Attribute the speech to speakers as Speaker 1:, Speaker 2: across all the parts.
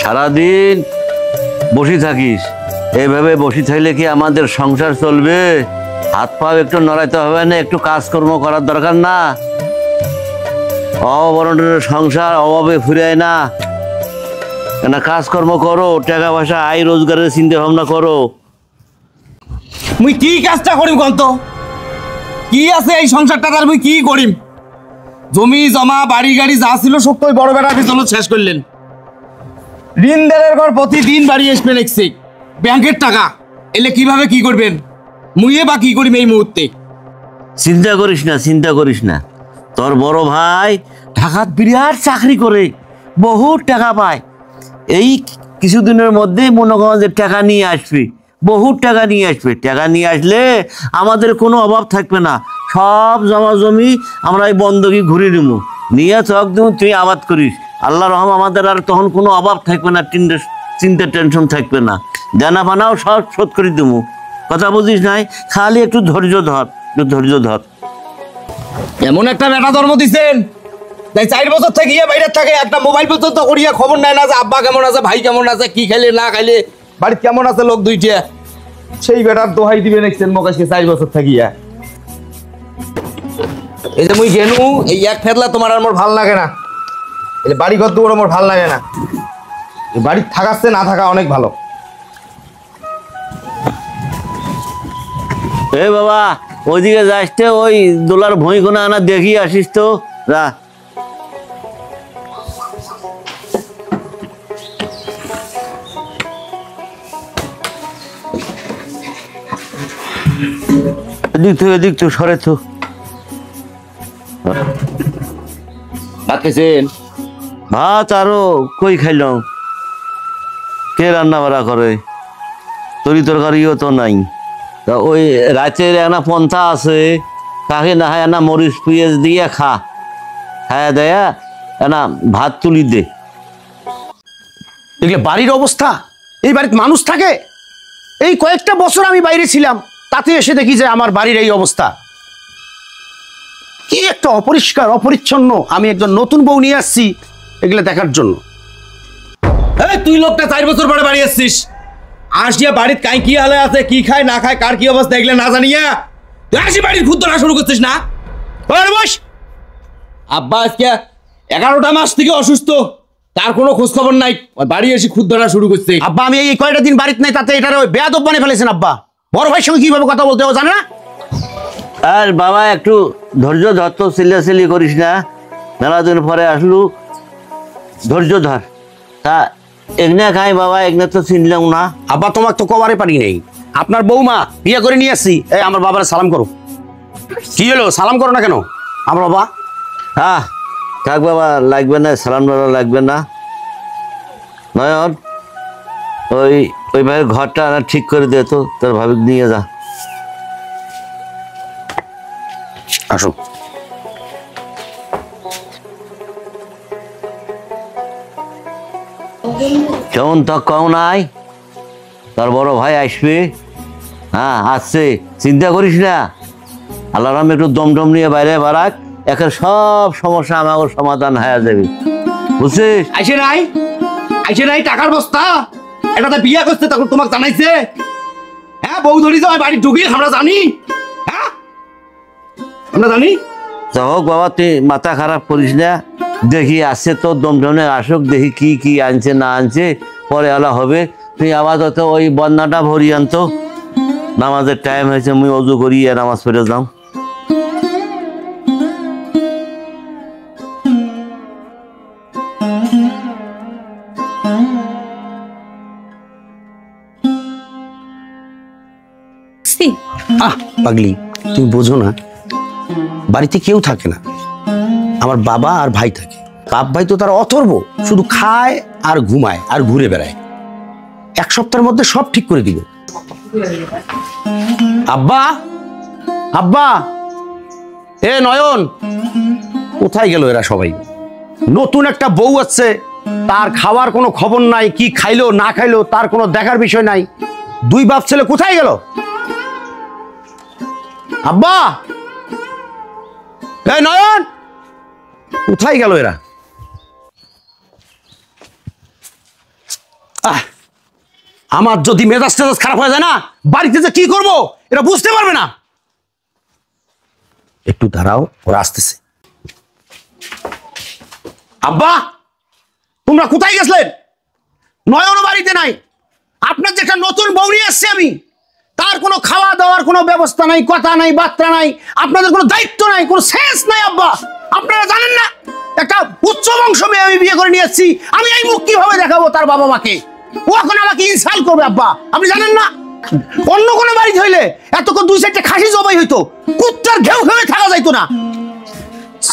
Speaker 1: সারাদিন বসে থাকিস, এইভাবে বসে থাকলে কি আমাদের সংসার চলবে? হাত পা একটু নড়াইতে হবে না? একটু কাজকর্ম করার দরকার না? অবরণের সংসার অভাবে ফুরায় না, কেন? কাজকর্ম করো, টাকা পয়সা আয় রোজগারের চিন্তা ভাবনা করো।
Speaker 2: মুই কি কাজটা করিম কন্ত? কি আছে এই সংসারটা, তার মুই কি করিম? জমি জমা বাড়ি গাড়ি যা ছিল সব তো বড় বেটার পিছনে শেষ করলেন। ঋণদারের ঘর প্রতিদিন বাড়ি আসবে লিখছে, ব্যাংকের টাকা এলে কিভাবে কি করবেন? মুইয়ে বা কি করিম এই মুহূর্তে?
Speaker 1: চিন্তা করিস না, চিন্তা করিস না। তোর বড় ভাই ঢাকাত বিরাট চাকরি করে, বহুত টাকা পায়। এই কিছুদিনের মধ্যে মনে করেন যে টাকা নিয়ে আসবি, বহুত টাকা নিয়ে আসবে। টাকা নিয়ে আসলে আমাদের কোনো অভাব থাকবে না। সব জমা জমি আমরা এই বন্ধকি ঘুরে নেব, নিয়ে চক দেব, তুই আবাদ করিস। আল্লাহ রহম, আমাদের আর তখন কোনো অভাব থাকবে না, চিন্তা টেনশন থাকবে না। জানা ফানাও সব শোধ করে দেবো। কথা বুঝিস নাই? খালি একটু ধৈর্য ধর, একটু ধৈর্য ধর।
Speaker 2: এমন একটা বেটা জন্ম দিচ্ছেন, তাই 4 বছর থেকে বাইরে থাকে, একটা মোবাইল পর্যন্ত করিয়া খবর নেয় না যে আব্বা কেমন আছে, ভাই কেমন আছে, কি খাইলে না খাইলে, বাড়িতে কেমন আছে লোক দুইটা। সেই বেটার দোহাই দিবে দেখছেন মকাশকে 4 বছর থাকিয়া। এই যে মুই গেনু, এই এক ফেদলা তোমার আর মোর ভাল লাগে না। এই বাড়ি ঘর দুয়ার মোর ভাল লাগে না। বাড়ি থাকাচ্ছে না থাকা অনেক ভালো।
Speaker 1: এ বাবা, ওইদিকে যাস তো, ওই দোলার ভুঁই কোনা আনা দেখি আসিস তো, যা। এদিক তো সরে তো।
Speaker 2: ভাত খাইছেন?
Speaker 1: ভাত আরো কই খাইলাম? কে রান্না বাড়া করে? তরকারিও তো নাই। তা ওই রাতের একটা পন্থা আছে, কাকে না হয় না মরিচ পেঁয়াজ দিয়ে খায়া দেয়া না ভাত তুলি দে।
Speaker 3: এগুলো বাড়ির অবস্থা? এই বাড়িতে মানুষ থাকে? এই কয়েকটা বছর আমি বাইরে ছিলাম, তাতে এসে দেখি যে আমার বাড়ির এই অবস্থা। কি একটা অপরিষ্কার অপরিচ্ছন্ন। আমি একজন নতুন বউ নিয়ে আসছি এগুলো দেখার জন্য।
Speaker 2: তুই লোকটা 4 বছর পরে বাড়ি আসছিস, আসিয়া বাড়ির কাই কি হালে আছে, কি খায় না খায়, কার কি অবস্থা এগুলো না জানিয়া তুই আসি বাড়ির খুদ ধরা শুরু করছিস না? বস। আব্বা আজকে 11টা মাস থেকে অসুস্থ, তার কোনো খোঁজ খবর নাই, বাড়ি এসে খুদ ধরা শুরু করছে।
Speaker 3: আব্বা আমি এই কয়টা দিন বাড়িতে নাই, তাতে এটার ওই বেয়াদব বানিয়ে ফেলেছেন আব্বা। বড় ভাইয়ের সঙ্গে কিভাবে কথা বলতে হবে জানে না?
Speaker 1: আর বাবা একটু ধৈর্য ধর তো, চিল্লাচিল্লি করিস না। মেলা দিন পরে আসলু, ধৈর্য ধর। তা এগনা খাই বাবা, এগনা তো চিনলাম না।
Speaker 3: আব্বা তোমার তো কবারে পারি নেই, আপনার বৌমা বিয়ে করে নিয়ে আসছি। এই আমার বাবার সালাম করো। কি হলো, সালাম করো না কেন আমার বাবা?
Speaker 1: হ্যাঁ থাক বাবা, লাগবে না, সালাম লাগবে না। নয়ন, ওই ভাইয়ের ঘরটা ঠিক করে দে তো, তোর ভাবি নিয়ে যা।
Speaker 3: আসো।
Speaker 1: কেমন তো কও নাই, তোর বড় ভাই আসবে। হ্যাঁ আসছে, চিন্তা করিস না। আল্লাহ রাম একটু দমদম নিয়ে বাইরে বাড়াক, একের সব সমস্যা আমাকে সমাধান হয়ে যাবে, বুঝছিস?
Speaker 2: আইসে নাই টাকার বস্তা, এটা বিয়া করছে তখন তোমাকে জানাইছে? হ্যাঁ, বউ ধরি যাও বাড়ি ঢুকি, আমরা জানি। হ্যাঁ আমরা জানি।
Speaker 1: যা হোক বাবা, তুই মাথা খারাপ করিস না। দেখি আসছে তো দমদমে আসুক, দেখি কি কি আনছে না আনছে, পরে আলা হবে। তুই আপাতত ওই বন্যাটা ভরি আনতো, নামাজের টাইম হয়েছে, মুই অজু করি নামাজ পড়ে যাও।
Speaker 3: পাগলি, তুমি বোঝো না, বাড়িতে কেউ থাকে না, আমার বাবা আর ভাই থাকে। বাপ ভাই তো তার অথর্ব, শুধু খায় আর ঘুমায় আর ঘুরে বেড়ায়। 1 সপ্তাহের মধ্যে সব ঠিক করে দিব। আব্বা, আব্বা, এ নয়ন, কোথায় গেল এরা সবাই? নতুন একটা বউ আছে, তার খাওয়ার কোনো খবর নাই, কি খাইলো না খাইলো তার কোনো দেখার বিষয় নাই। 2 বাপ ছেলে কোথায় গেল? আব্বা, এই নয়ন, কোথায় গেল এরা? আমার যদি মেজাজ টেজাজ খারাপ হয়ে যায় না, বাড়িতে যে কি করব এটা বুঝতে পারবে না। একটু দাঁড়াও, ওরা আসতেছে। আব্বা, তোমরা কোথায় গেছিলেন? নয়নও বাড়িতে নাই। আপনার যে একটা নতুন বউ নিয়ে আসছি আমি, তার কোনো খাওয়া দাওয়ার কোনো ব্যবস্থা নাই, কথা নাই, বার্তা নাই, আপনাদের কোনো দায়িত্ব নাই, কোনো সেন্স নাই। আব্বা, আপনারা জানেন না একটা উচ্চ বংশ মেয়ে আমি বিয়ে করে নিয়ে আসছি, আমি এই মুখ কিভাবে দেখাবো তার বাবা মাকে? ও এখন আমাকে ইনসাল্ট করবে। আব্বা, আপনি জানেন না অন্য কোনো বাড়িতে হইলে এতক্ষণ 2-4টা খাসি জবাই হইতো, কুত্তার ঘেউ ঘেউে থাকা যাইতো না।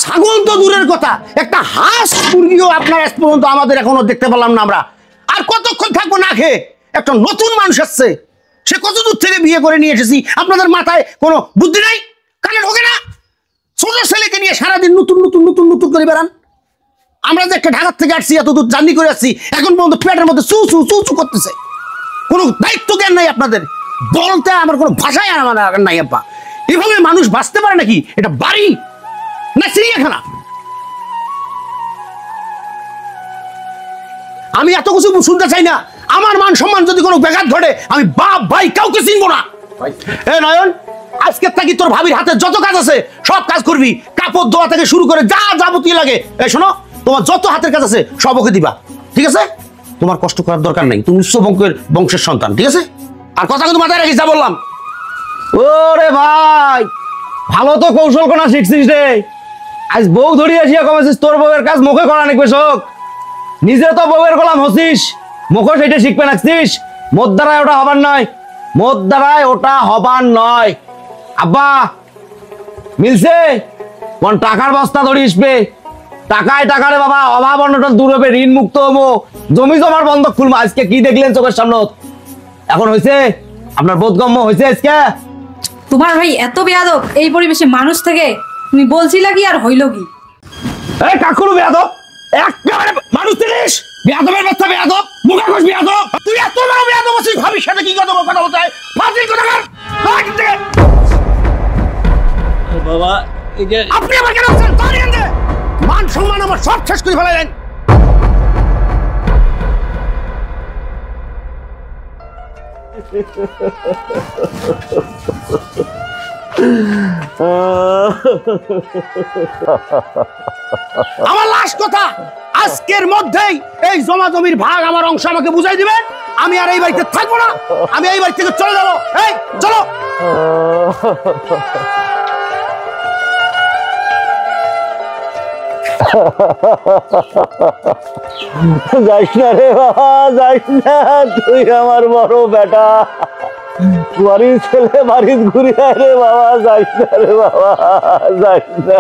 Speaker 3: ছাগল তো দূরের কথা, একটা হাঁস মুরগিও আপনার আজ পর্যন্ত আমাদের এখনো দেখতে পেলাম না আমরা। আর কতক্ষণ থাকবো না খেয়ে? একটা নতুন মানুষ আসছে, সে কত দূর থেকে বিয়ে করে নিয়ে এসেছি, আপনাদের মাথায় কোনো বুদ্ধি নাই, কানে ঢোকে না? ছোট ছেলেকে নিয়ে সারাদিন নতুন নতুন নতুন নতুন করে বেড়ান। আমরা যে একটা ঢাকার থেকে আসছি, এত দূর জার্নি করে আসছি, এখন পর্যন্ত পেটের মধ্যে চু চু চু চু করতেছে। কোনো দায়িত্ব জ্ঞান নাই আপনাদের, বলতে আমার কোনো ভাষাই আমার নাই। আব্বা, এভাবে মানুষ বাঁচতে পারে নাকি? এটা বাড়ি না চিড়িয়াখানা? আমি এত কিছু শুনতে চাই না। আমার মান সম্মান যদি কোনো ব্যাঘাত ঘটে, আমি বাপ ভাই কাউকে চিনবো না। এ নয়ন, আজকে থাকি তোর ভাবির হাতে যত কাজ আছে সব কাজ করবি। কাপড় ধোয়া থেকে শুরু করে যা যাবতীয় লাগে, এই শোনো, তোমার যত হাতের কাজ আছে সব ওকে দিবা, ঠিক আছে? তোমার কষ্ট করার দরকার নেই, তুমি উচ্চ বংশের সন্তান, ঠিক আছে? আর কথা কিন্তু মাথায় রাখিস, যা বললাম। ওরে ভাই, ভালো তো কৌশল কোনা শিখছিস রে। আজ বউ ধরিয়ে আসিয়া কমেছিস তোর বউয়ের কাজ মুখে করা নাকি শোক? নিজে তো বউয়ের গোলাম হচ্ছিস, মুখে সেটা শিখবে নাকছিস। মোর দ্বারায় ওটা হবার নয়, মোর দ্বারায় ওটা হবার নয়। আব্বা, মিলছে কোন টাকার বস্তা ধরিসবে? টাকায় টাকারে বাবা, অভাব অনটন দূর হবে, ঋণ মুক্ত হবো, জমি জমার বন্ধক খুলবো। আজকে কি দেখলেন চোখের সামনে? এখন হয়েছে আপনার বোধগম্য হয়েছে আজকে?
Speaker 4: তোমার ভাই এত বেয়াদব, এই পরিবেশে মানুষ থেকে তুমি বলছিলা কি আর হইল কি?
Speaker 3: এই কাকুরু বেয়াদব, একেবারে মানুষ থেকে বেয়াদবের বাচ্চা বেয়াদব, মুখে ঘোষ বেয়াদব। তুই এত বড় বেয়াদব আছিস, ভাবির সাথে কি কথা বলতে হয়? ফাজিল কথা কর।
Speaker 1: বাবা, এই যে
Speaker 3: আপনি আবার কেন আছেন? তার এখানে মান সম্মান আমার সব শেষ করে ফেলাইলেন। আমার লাস্ট কথা, আজকের মধ্যেই এই জমা জমির ভাগ আমার অংশ আমাকে বুঝাই দিবেন। আমি আর এই বাড়িতে থাকবো না, আমি এই বাড়ি থেকে চলে যাবো। এই চলো।
Speaker 1: যাইস না রে বাবা, যাইস না, তুই আমার বড় বেটা, বাড়ির ছেলে বাড়ির ঘুরে রে বাবা, যাইস না রে বাবা, যাইস না।